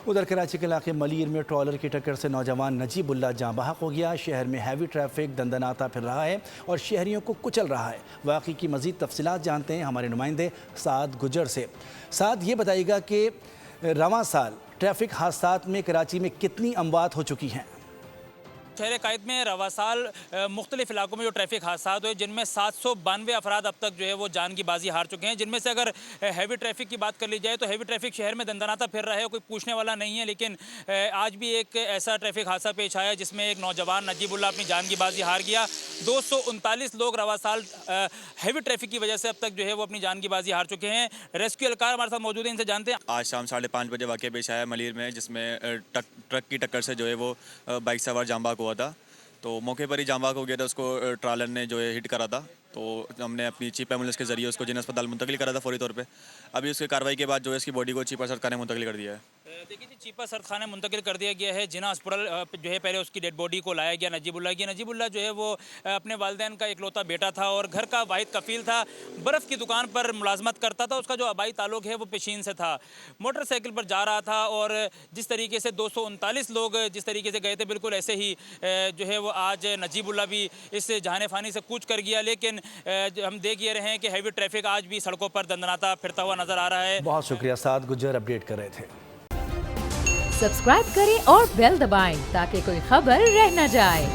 उधर कराची के इलाके मलीर में ट्रॉलर की टक्कर से नौजवान नजीबुल्ला जाँ बहक हो गया। शहर में हैवी ट्रैफिक दंदनाता फिर रहा है और शहरियों को कुचल रहा है। वाक़ई की मज़ीद तफसीलात जानते हैं हमारे नुमाइंदे साद गुजर से। साद, ये बताइएगा कि रवां साल ट्रैफिक हादसात में कराची में कितनी अमवात हो चुकी हैं? शहर कायद में रवा साल मुख्तलिफ इलाकों में जो ट्रैफिक हादसा हुए जिनमें 792 अफराद अब तक जो है वो जान की बाजी हार चुके हैं। जिनमें से अगर हैवी ट्रैफिक की बात कर ली जाए तो हैवी ट्रैफिक शहर में दंदनाता फिर रहा है, कोई पूछने वाला नहीं है। लेकिन आज भी एक ऐसा ट्रैफिक हादसा पेश आया जिसमें एक नौजवान नजीबुल्ला अपनी जान की बाजी हार गया। 239 लोग रवा साल हैवी ट्रैफिक की वजह से अब तक जो है वो अपनी जान की बाजी हार चुके हैं। रेस्क्यू एहलकार हमारे साथ मौजूद है, इनसे जानते हैं। आज शाम 5:30 बजे वाक़या पेश आया मलीर में, जिसमें ट्रक की टक्कर से जो है वो बाइक सवार जांबाक हुआ था। तो मौके पर ही जांबाक हो गया था, उसको ट्रालर ने जो है हिट करा था। तो हमने अपनी चीफ एम्बुलेंस के जरिए उसको जिन अस्पताल मुंतकिल करा था फौरी तौर पे। अभी उसकी कार्रवाई के बाद जो है इसकी बॉडी को चीफ असद खाने मुंतकिल कर दिया है। देखिए जी, चीपा सरद खाने मुंतकिल कर दिया गया है। जिना अस्पताल जो है पहले उसकी डेड बॉडी को लाया गया नजीबुल्ला की। नजीबुल्ला जो है वो अपने वालिदैन का इकलौता बेटा था और घर का वाहिद कफील था। बर्फ़ की दुकान पर मुलाजमत करता था। उसका जो आबाई ताल्लुक है वो पेशीन से था। मोटरसाइकिल पर जा रहा था और जिस तरीके से 239 लोग जिस तरीके से गए थे, बिल्कुल ऐसे ही जो है वो आज नजीबुल्ला भी इस जहान फ़ानी से कूच कर गया। लेकिन हम देख ये रहे हैं कि हैवी ट्रैफिक आज भी सड़कों पर दंदनाता फिरता हुआ नजर आ रहा है। बहुत शुक्रिया, साद गुजर अपडेट कर रहे थे। सब्सक्राइब करें और बेल दबाएं ताकि कोई खबर रह न जाए।